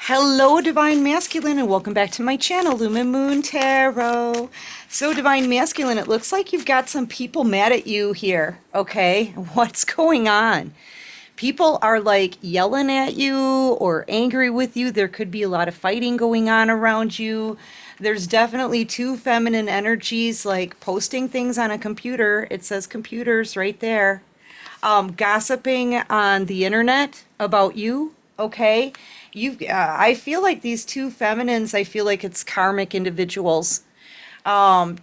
Hello, Divine Masculine, and welcome back to my channel, Lumen Moon Tarot. So, Divine Masculine, it looks like you've got some people mad at you here, okay? What's going on? People are like yelling at you or angry with you. There could be a lot of fighting going on around you. There's definitely two feminine energies, like posting things on a computer. It says computers right there. Gossiping on the internet about you, okay? I feel like these two feminines, I feel like it's karmic individuals, kind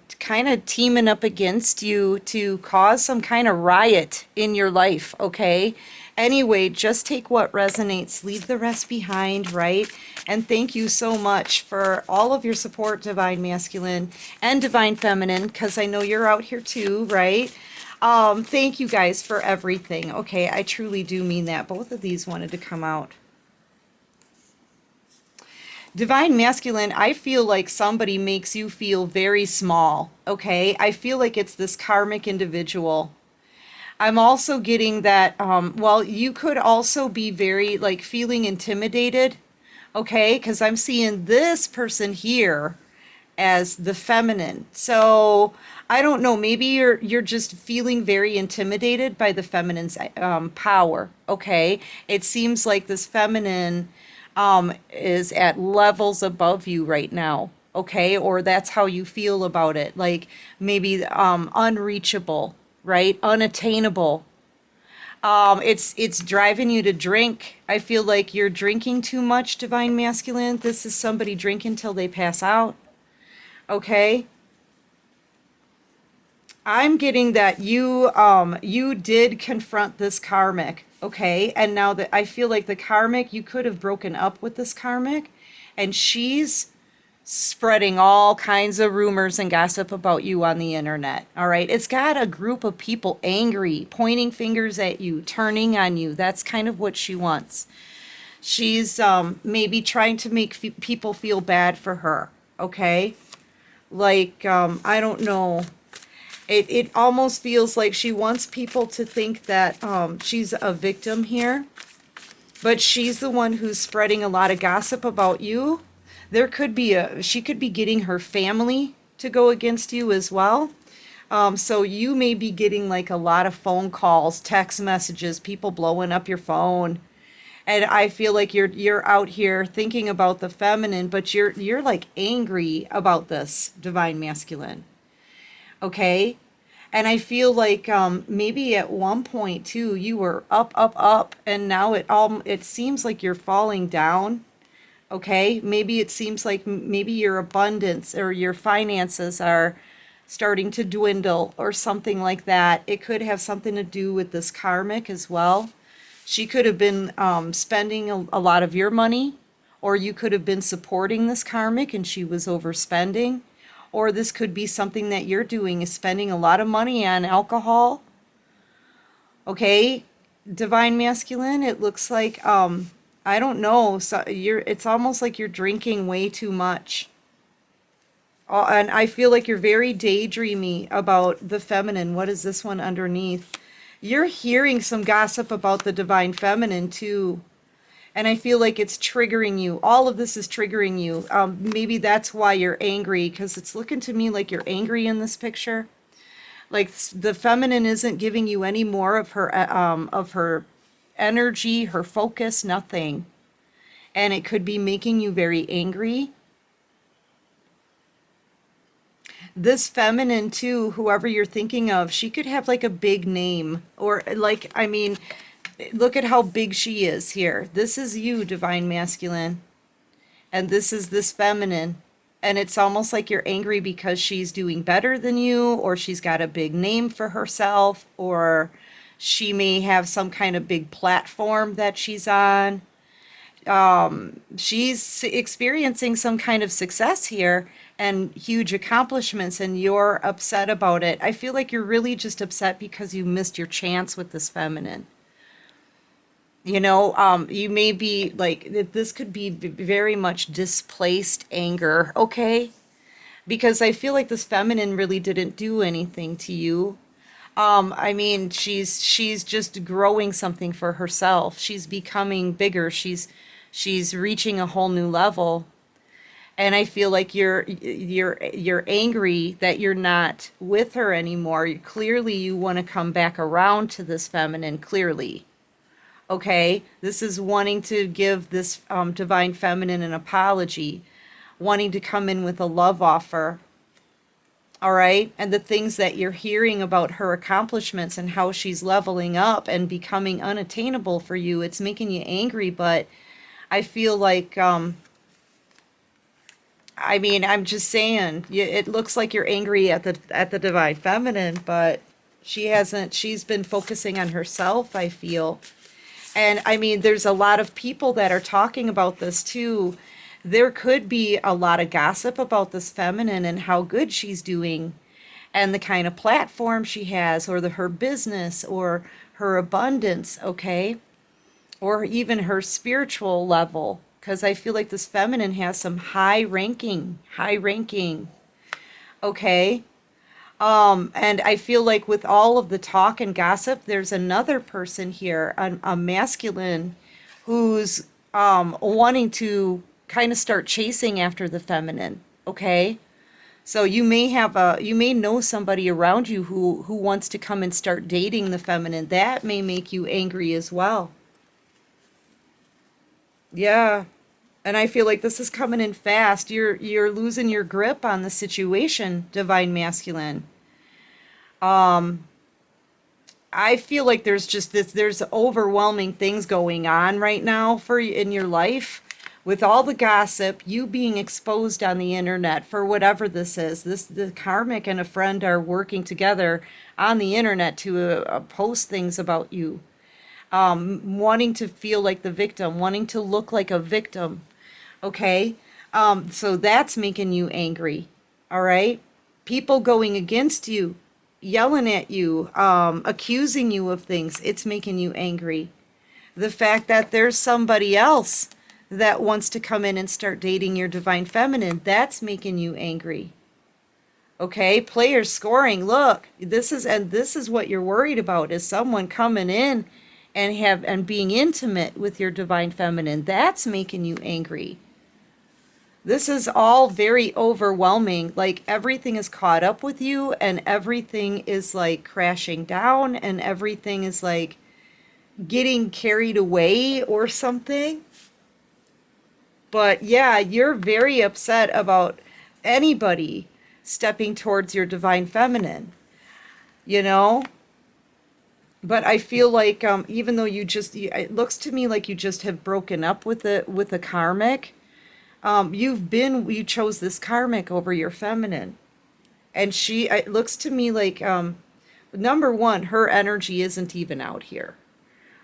of teaming up against you to cause some kind of riot in your life, okay? Anyway, just take what resonates, leave the rest behind, right? And thank you so much for all of your support, Divine Masculine and Divine Feminine, because I know you're out here too, right? Thank you guys for everything. Okay, I truly do mean that. Both of these wanted to come out. Divine Masculine, I feel like somebody makes you feel very small, okay? I feel like it's this karmic individual. I'm also getting that, well, you could also be very, like, feeling intimidated, okay? Because I'm seeing this person here as the feminine. So I don't know, maybe you're just feeling very intimidated by the feminine's power, okay? It seems like this feminine is at levels above you right now, okay? Or that's how you feel about it, like maybe unreachable, right? Unattainable. It's driving you to drink. I feel like you're drinking too much, Divine Masculine. This is somebody drinking till they pass out, okay? I'm getting that you did confront this karmic, okay? And now that I feel like the karmic, you could have broken up with this karmic, and she's spreading all kinds of rumors and gossip about you on the internet. All right? It's got a group of people angry, pointing fingers at you, turning on you. That's kind of what she wants. She's maybe trying to make people feel bad for her, okay? Like I don't know, it almost feels like she wants people to think that she's a victim here, but she's the one who's spreading a lot of gossip about you. There could be she could be getting her family to go against you as well. So you may be getting like a lot of phone calls, text messages, people blowing up your phone. And I feel like you're out here thinking about the feminine, but you're like angry about this, Divine Masculine. Okay? And I feel like maybe at one point too, you were up, up, up, and now it seems like you're falling down. Okay? Maybe it seems like maybe your abundance or your finances are starting to dwindle or something like that. It could have something to do with this karmic as well. She could have been spending a lot of your money, or you could have been supporting this karmic and she was overspending. Or this could be something that you're doing, is spending a lot of money on alcohol. Okay, Divine Masculine, it looks like I don't know, so it's almost like you're drinking way too much. And I feel like you're very daydreamy about the feminine. What is this one underneath? You're hearing some gossip about the Divine Feminine too. And I feel like it's triggering you. All of this is triggering you. Maybe that's why you're angry, because it's looking to me like you're angry in this picture. Like the feminine isn't giving you any more of her energy, her focus, nothing. And it could be making you very angry. This feminine too, whoever you're thinking of, she could have like a big name, or like, I mean, look at how big she is here. This is you, Divine Masculine. And this is this feminine. And it's almost like you're angry because she's doing better than you, or she's got a big name for herself, or she may have some kind of big platform that she's on. She's experiencing some kind of success here and huge accomplishments, and you're upset about it. I feel like you're really just upset because you missed your chance with this feminine. You know, you may be like, this could be very much displaced anger, okay? Because I feel like this feminine really didn't do anything to you. I mean, she's just growing something for herself. She's becoming bigger. She's reaching a whole new level. And I feel like you're angry that you're not with her anymore. Clearly you want to come back around to this feminine, clearly. Okay? This is wanting to give this divine feminine an apology, wanting to come in with a love offer. All right? And the things that you're hearing about her accomplishments and how she's leveling up and becoming unattainable for you, it's making you angry, but I feel like I mean, I'm just saying, it looks like you're angry at the divine feminine, but she hasn't, she's been focusing on herself, I feel. And I mean, there's a lot of people that are talking about this too. There could be a lot of gossip about this feminine and how good she's doing and the kind of platform she has or her business or her abundance, okay? Or even her spiritual level, because I feel like this feminine has some high ranking, okay? And I feel like with all of the talk and gossip, there's another person here, a masculine, who's wanting to kind of start chasing after the feminine, okay? So you may know somebody around you who wants to come and start dating the feminine. That may make you angry as well. Yeah. And I feel like this is coming in fast. You're losing your grip on the situation, divine masculine. I feel like there's just there's overwhelming things going on right now for you in your life with all the gossip, you being exposed on the internet for whatever this is. The karmic and a friend are working together on the internet to post things about you, wanting to feel like the victim, wanting to look like a victim. Okay? So that's making you angry. All right? People going against you, yelling at you, accusing you of things, it's making you angry. The fact that there's somebody else that wants to come in and start dating your divine feminine, that's making you angry. Okay? Players scoring, look, this is what you're worried about, is someone coming in and being intimate with your divine feminine. That's making you angry. This is all very overwhelming. Like everything is caught up with you and everything is like crashing down and everything is like getting carried away or something. But yeah, you're very upset about anybody stepping towards your divine feminine, you know? But I feel like even though it looks to me like you just have broken up with the karmic. You chose this karmic over your feminine. And it looks to me like, number one, her energy isn't even out here.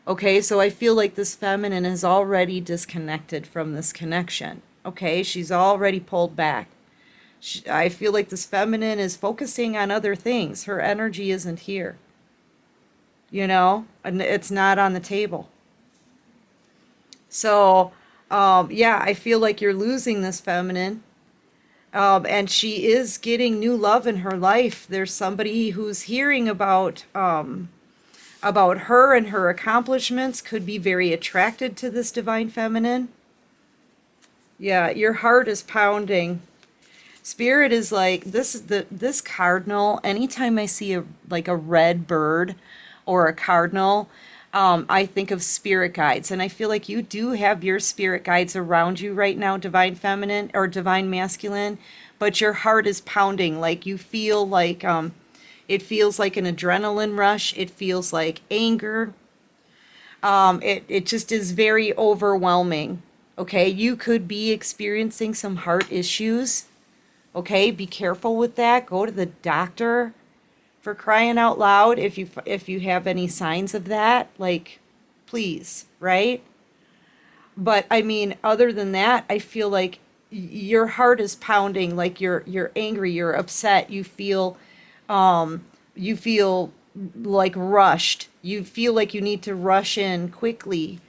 Okay, so I feel like this feminine is already disconnected from this connection. Okay, she's already pulled back. I feel like this feminine is focusing on other things. Her energy isn't here. You know, and it's not on the table. So, yeah, I feel like you're losing this feminine. And she is getting new love in her life. There's somebody who's hearing about her and her accomplishments, could be very attracted to this divine feminine. Yeah, your heart is pounding. Spirit is like, this cardinal, anytime I see a red bird or a cardinal, I think of spirit guides, and I feel like you do have your spirit guides around you right now, divine feminine or divine masculine, but your heart is pounding, like you feel like it feels like an adrenaline rush, it feels like anger. It just is very overwhelming. Okay, you could be experiencing some heart issues. Okay, be careful with that. Go to the doctor, for crying out loud, if you have any signs of that, like, please, right? But I mean, other than that, I feel like your heart is pounding, like you're angry, you're upset, you feel like rushed. You feel like you need to rush in quickly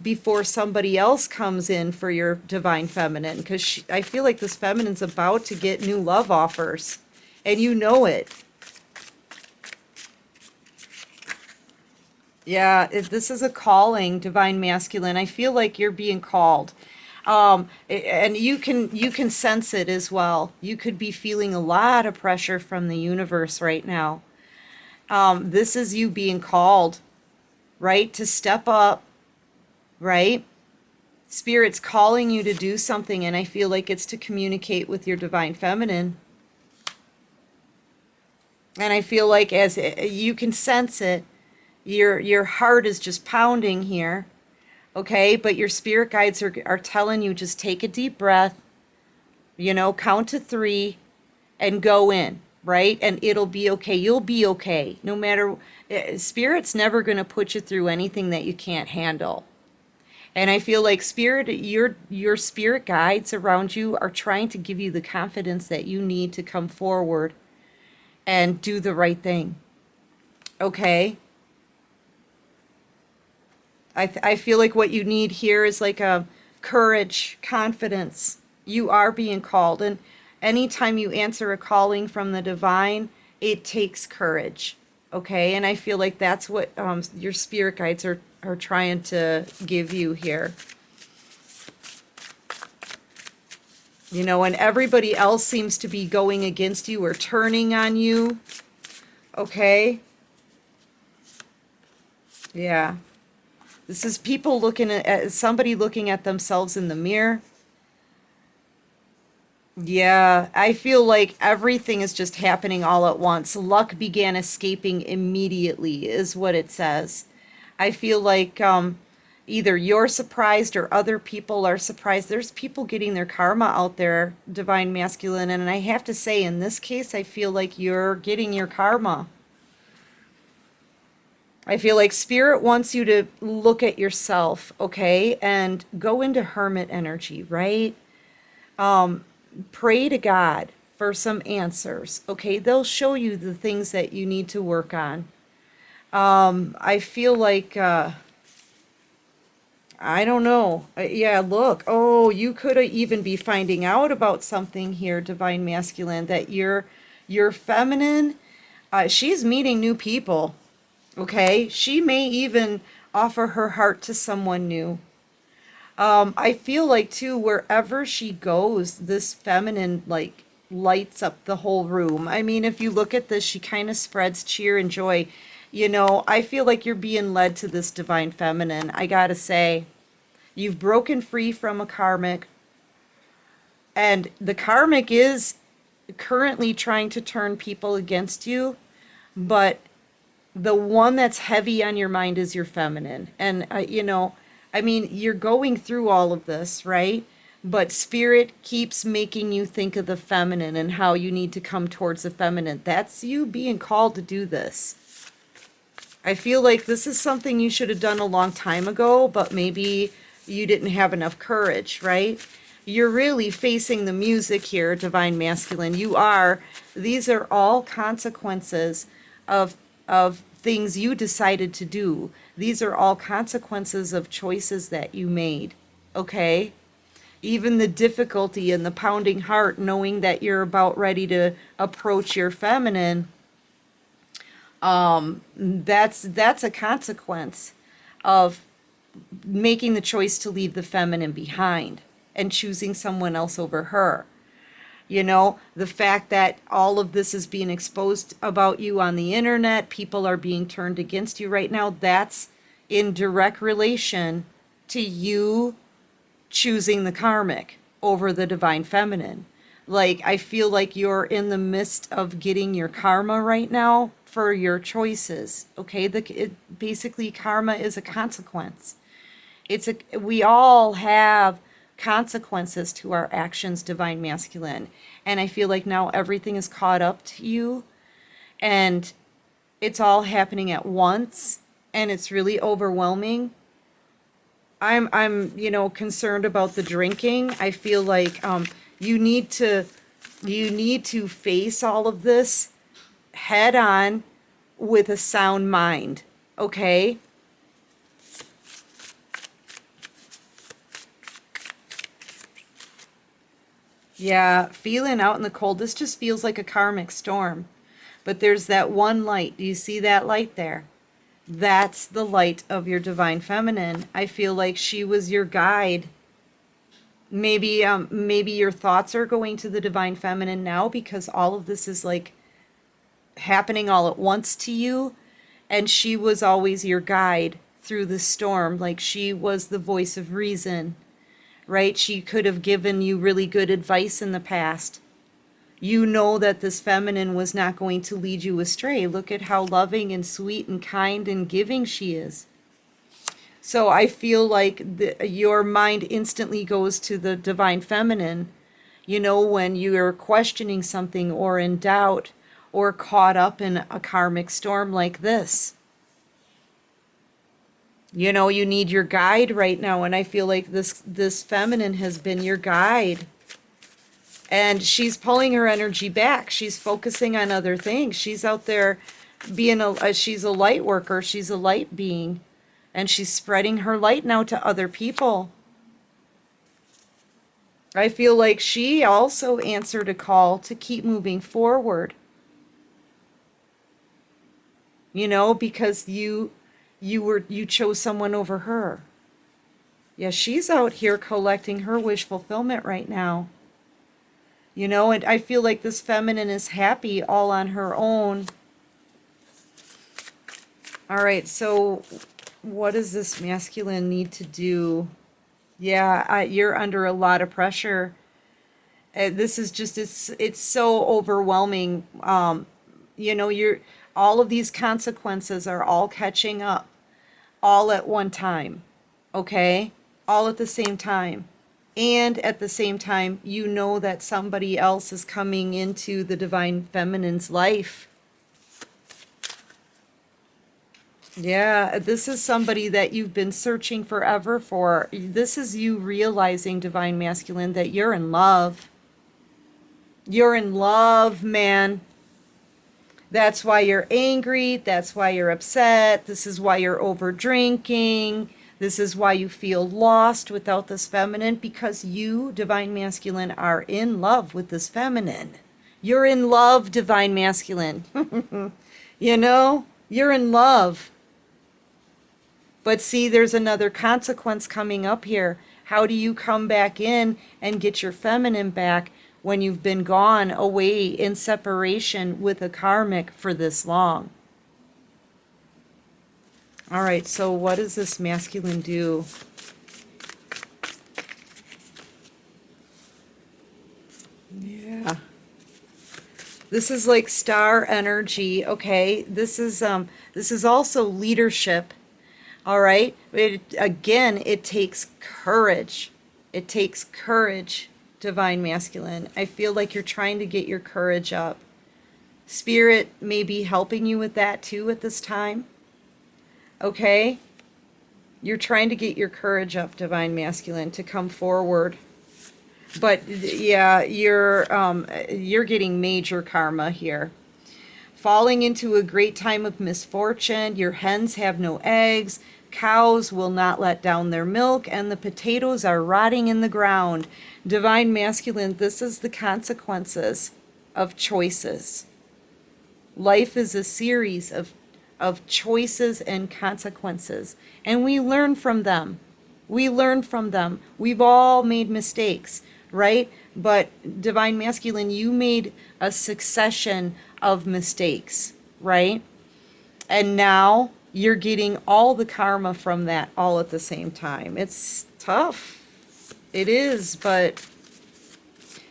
before somebody else comes in for your divine feminine, because I feel like this feminine's about to get new love offers, and you know it. Yeah, this is a calling, divine masculine. I feel like you're being called. And you can sense it as well. You could be feeling a lot of pressure from the universe right now. This is you being called, right? To step up, right? Spirit's calling you to do something, and I feel like it's to communicate with your divine feminine. And I feel like you can sense it, your heart is just pounding here, okay? But your spirit guides are telling you just take a deep breath, count to 3 and go in, right? And it'll be okay. You'll be okay. No matter, spirit's never going to put you through anything that you can't handle. And I feel like your spirit guides around you are trying to give you the confidence that you need to come forward and do the right thing. Okay? I feel like what you need here is like a courage, confidence. You are being called. And anytime you answer a calling from the divine, it takes courage. Okay? And I feel like that's what your spirit guides are trying to give you here. And everybody else seems to be going against you or turning on you. Okay? Yeah. This is people looking at somebody looking at themselves in the mirror. Yeah, I feel like everything is just happening all at once. Luck began escaping immediately, is what it says. I feel like either you're surprised or other people are surprised. There's people getting their karma out there, divine masculine. And I have to say, in this case, I feel like you're getting your karma. I feel like spirit wants you to look at yourself, okay, and go into hermit energy, right? Pray to God for some answers, okay? They'll show you the things that you need to work on. I feel like, I don't know. Yeah, look. Oh, you could even be finding out about something here, divine masculine, that you're feminine. She's meeting new people. Okay, she may even offer her heart to someone new. I feel like too, wherever she goes, this feminine like lights up the whole room. I mean, if you look at this, she kind of spreads cheer and joy. I feel like you're being led to this divine feminine. I gotta say, you've broken free from a karmic, and the karmic is currently trying to turn people against you, but the one that's heavy on your mind is your feminine. And, I mean, you're going through all of this, right? But spirit keeps making you think of the feminine and how you need to come towards the feminine. That's you being called to do this. I feel like this is something you should have done a long time ago, but maybe you didn't have enough courage, right? You're really facing the music here, divine masculine. These are all consequences of things you decided to do. These are all consequences of choices that you made. Okay? Even the difficulty and the pounding heart, knowing that you're about ready to approach your feminine, that's a consequence of making the choice to leave the feminine behind and choosing someone else over her. The fact that all of this is being exposed about you on the internet, people are being turned against you right now, that's in direct relation to you choosing the karmic over the divine feminine. Like, I feel like you're in the midst of getting your karma right now for your choices. Okay? Basically, karma is a consequence. We all have consequences to our actions, divine masculine. And I feel like now everything is caught up to you and it's all happening at once and it's really overwhelming. I'm concerned about the drinking. I feel like you need to face all of this head on with a sound mind, okay? Yeah, feeling out in the cold. This just feels like a karmic storm. But there's that one light. Do you see that light there? That's the light of your divine feminine. I feel like she was your guide. Maybe your thoughts are going to the divine feminine now because all of this is like happening all at once to you, and she was always your guide through the storm. Like she was the voice of reason, right? She could have given you really good advice in the past. You know that this feminine was not going to lead you astray. Look at how loving and sweet and kind and giving she is. So I feel like your mind instantly goes to the divine feminine, when you're questioning something or in doubt or caught up in a karmic storm like this. You need your guide right now, and I feel like this feminine has been your guide. And she's pulling her energy back. She's focusing on other things. She's out there being she's a light worker. She's a light being. And she's spreading her light now to other people. I feel like she also answered a call to keep moving forward. Because you chose someone over her. Yeah, she's out here collecting her wish fulfillment right now. And I feel like this feminine is happy all on her own. All right, so what does this masculine need to do? Yeah, you're under a lot of pressure. This is just, it's so overwhelming. You're all of these consequences are all catching up all at one time. Okay? All at the same time. And at the same time, you know that somebody else is coming into the divine feminine's life. Yeah, this is somebody that you've been searching forever for. This is you realizing, divine masculine, that you're in love. You're in love, man. That's why you're angry. That's why you're upset. This is why you're over drinking. This is why you feel lost without this feminine, because you, divine masculine, are in love with this feminine. You're in love, divine masculine. You're in love. But see, there's another consequence coming up here. How do you come back in and get your feminine back when you've been gone away in separation with a karmic for this long? All right, so what does this masculine do? Yeah. This is like star energy, okay? This is also leadership. All right? It takes courage. It takes courage, divine masculine. I feel like you're trying to get your courage up. Spirit may be helping you with that too at this time. Okay? You're trying to get your courage up, divine masculine, to come forward. But yeah, you're getting major karma here. Falling into a great time of misfortune. Your hens have no eggs. Cows will not let down their milk, and the potatoes are rotting in the ground. Divine masculine, this is the consequences of choices. Life is a series of choices and consequences, and we learn from them. We learn from them. We've all made mistakes, right? But divine masculine, you made a succession of mistakes, right? And now you're getting all the karma from that all at the same time. It's tough. It is, but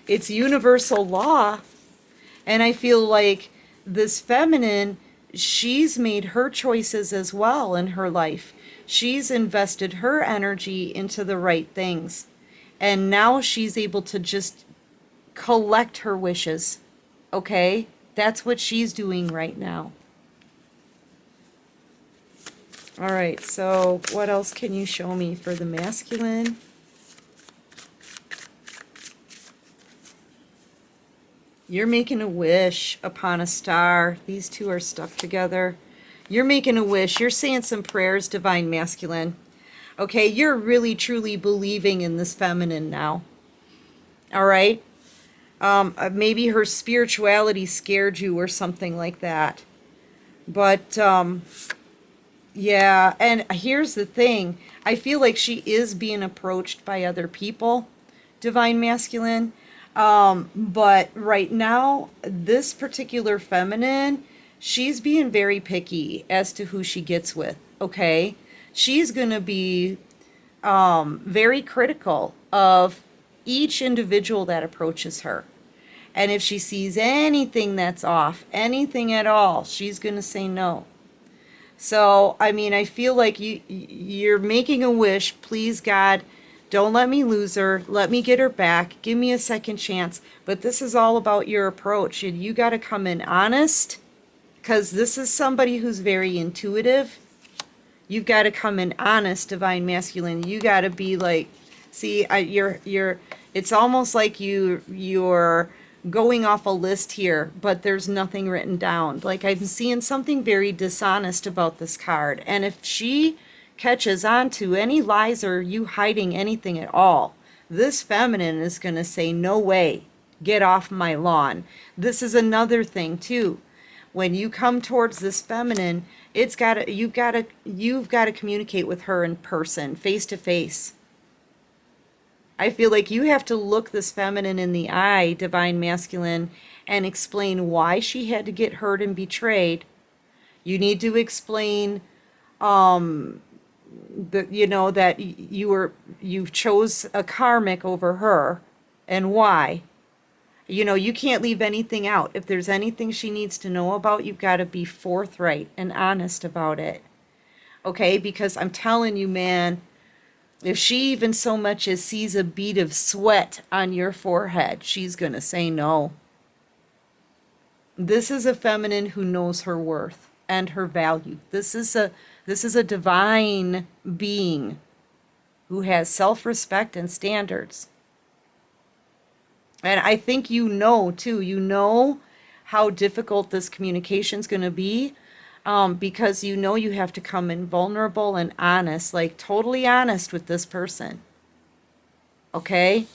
it's universal law. And I feel like this feminine, she's made her choices as well in her life. She's invested her energy into the right things. And now she's able to just collect her wishes. Okay? That's what she's doing right now. All right, so what else can you show me for the masculine? You're making a wish upon a star. These two are stuck together. You're making a wish. You're saying some prayers, divine masculine. Okay, you're really truly believing in this feminine now. All right? Maybe her spirituality scared you or something like that. But Yeah, and here's the thing. I feel like she is being approached by other people, divine masculine. But right now, this particular feminine, she's being very picky as to who she gets with, okay? She's going to be very critical of each individual that approaches her. And if she sees anything that's off, anything at all, she's going to say no. So, I mean, I feel like you're making a wish. Please, God, don't let me lose her. Let me get her back. Give me a second chance. But this is all about your approach, and you got to come in honest, because this is somebody who's very intuitive. You've got to come in honest, divine masculine. You got to be like, see, you're. It's almost like you're going off a list here, but there's nothing written down. Like I'm seeing something very dishonest about this card, and if she catches on to any lies or you hiding anything at all, this feminine is going to say, "No way, get off my lawn." This is another thing too. When you come towards this feminine, you've got to communicate with her in person, face to face. I feel like you have to look this feminine in the eye, divine masculine, and explain why she had to get hurt and betrayed. You need to explain that that you chose a karmic over her and why. You can't leave anything out. If there's anything she needs to know about, you've got to be forthright and honest about it. Okay? Because I'm telling you, man, if she even so much as sees a bead of sweat on your forehead, she's going to say no. This is a feminine who knows her worth and her value. This is a divine being who has self-respect and standards. And I think too, how difficult this communication is going to be, because you have to come in vulnerable and honest, like totally honest with this person. Okay?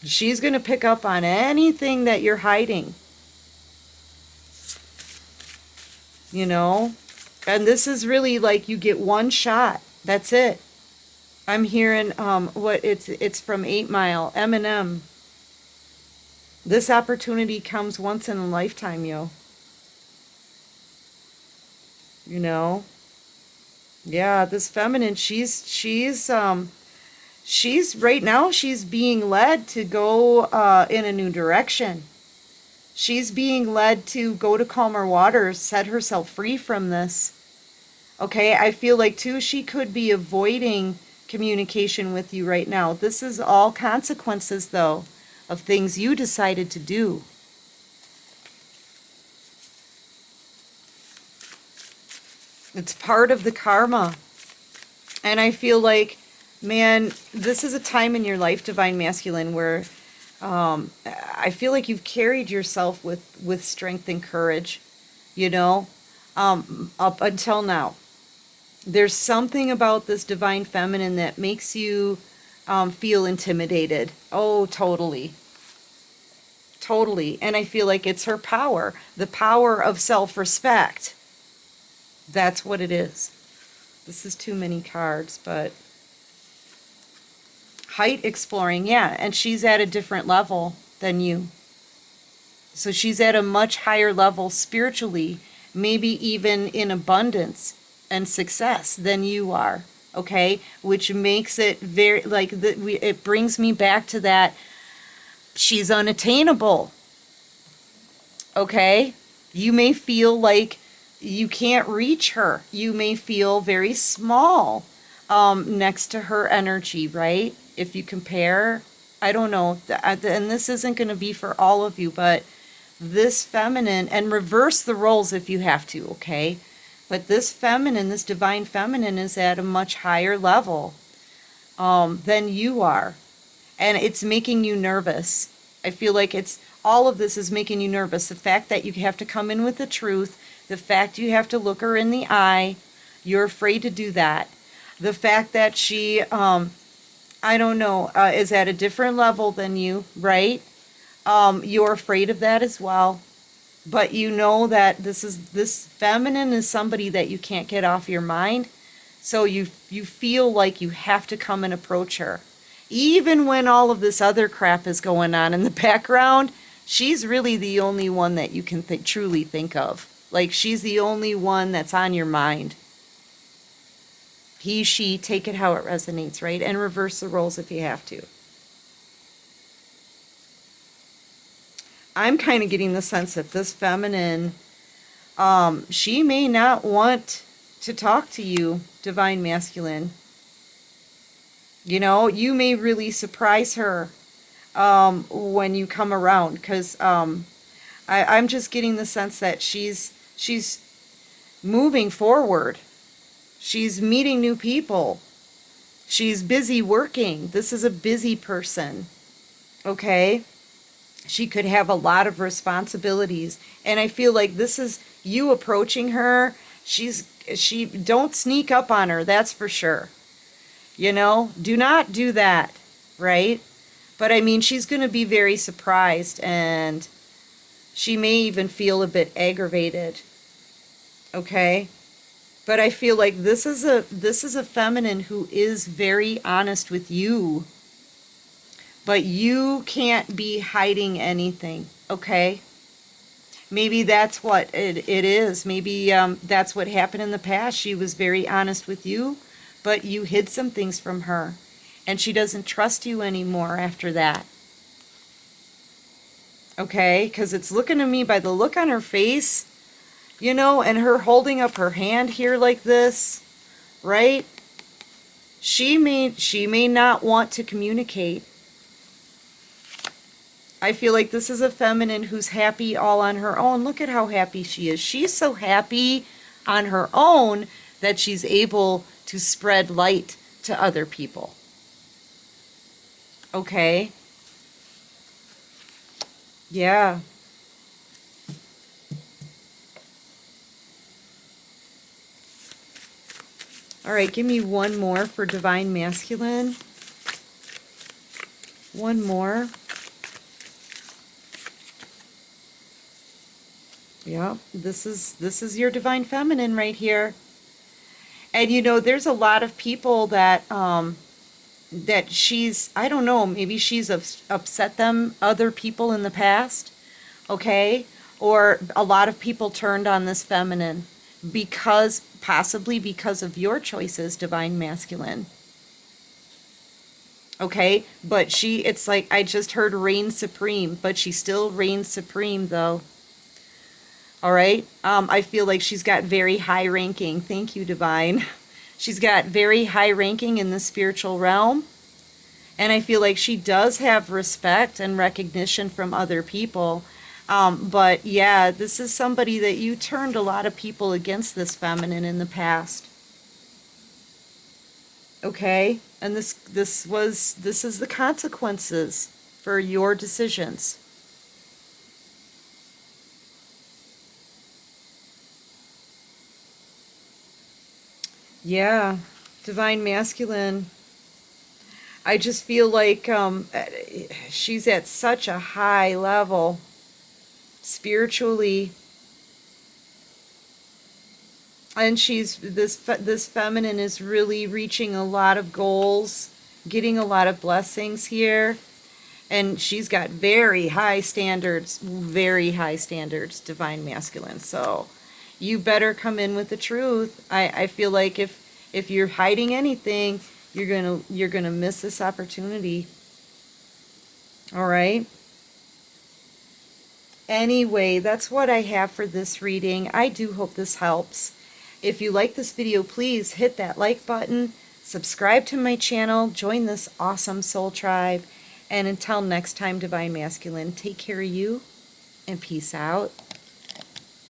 She's going to pick up on anything that you're hiding, you know? And this is really like you get one shot. That's it. I'm hearing what it's from 8 Mile, Eminem. This opportunity comes once in a lifetime, yo. You know? Yeah, this feminine, she's right now she's being led to go in a new direction. She's being led to go to calmer waters, set herself free from this. Okay, I feel like too she could be avoiding communication with you right now. This is all consequences though of things you decided to do. It's part of the karma. And I feel like, man, this is a time in your life, divine masculine, where I feel like you've carried yourself with strength and courage, you know, up until now. There's something about this divine feminine that makes you feel intimidated. Oh, totally. Totally. And I feel like it's her power, the power of self-respect. That's what it is. This is too many cards, but height exploring, yeah, and she's at a different level than you. So she's at a much higher level spiritually, maybe even in abundance and success than you are, okay? Which makes it very, like, it brings me back to that she's unattainable, okay? You may feel like you can't reach her. You may feel very small next to her energy, right? If you compare, I don't know, and this isn't going to be for all of you, but this feminine, and reverse the roles if you have to, okay? But this feminine, this divine feminine, is at a much higher level than you are. And it's making you nervous. I feel like all of this is making you nervous. The fact that you have to come in with the truth, the fact you have to look her in the eye, you're afraid to do that. The fact that she, I don't know, is at a different level than you, right? You're afraid of that as well. but you know that this feminine is somebody that you can't get off your mind. So you feel like you have to come and approach her. Even when all of this other crap is going on in the background, she's really the only one that you can truly think of. Like, she's the only one that's on your mind. He, she, take it how it resonates, right? And reverse the roles if you have to. I'm kind of getting the sense that this feminine, she may not want to talk to you, divine masculine. You know, you may really surprise her when you come around, because I'm just getting the sense that she's moving forward. She's meeting new people. She's busy working. This is a busy person. Okay? She could have a lot of responsibilities. And I feel like this is you approaching her. She don't sneak up on her, that's for sure. You know, do not do that, right? But I mean, she's going to be very surprised, and she may even feel a bit aggravated. Okay? But I feel like this is a feminine who is very honest with you. But you can't be hiding anything, okay? Maybe that's what it is. Maybe that's what happened in the past. She was very honest with you, but you hid some things from her. And she doesn't trust you anymore after that. Okay? Because it's looking to me by the look on her face, you know, and her holding up her hand here like this, right? She may not want to communicate. I feel like this is a feminine who's happy all on her own. Look at how happy she is. She's so happy on her own that she's able to spread light to other people. Okay? Yeah. All right, give me one more for divine masculine. One more. Yeah, this is your divine feminine right here. And you know, there's a lot of people that that she's, I don't know, maybe she's upset them, other people in the past, okay? Or a lot of people turned on this feminine possibly because of your choices, divine masculine. Okay? But it's like I just heard reign supreme, but she still reigns supreme though. All right. I feel like she's got very high ranking. Thank you, divine. She's got very high ranking in the spiritual realm. And I feel like she does have respect and recognition from other people. But yeah, this is somebody that you turned a lot of people against this feminine in the past. Okay? And this is the consequences for your decisions. Yeah, divine masculine. I just feel like she's at such a high level spiritually, and this feminine is really reaching a lot of goals, getting a lot of blessings here, and she's got very high standards, divine masculine. So you better come in with the truth. I feel like if you're hiding anything, you're gonna miss this opportunity. All right. Anyway, that's what I have for this reading. I do hope this helps. If you like this video, please hit that like button, subscribe to my channel, join this awesome soul tribe, and until next time, divine masculine, take care of you and peace out.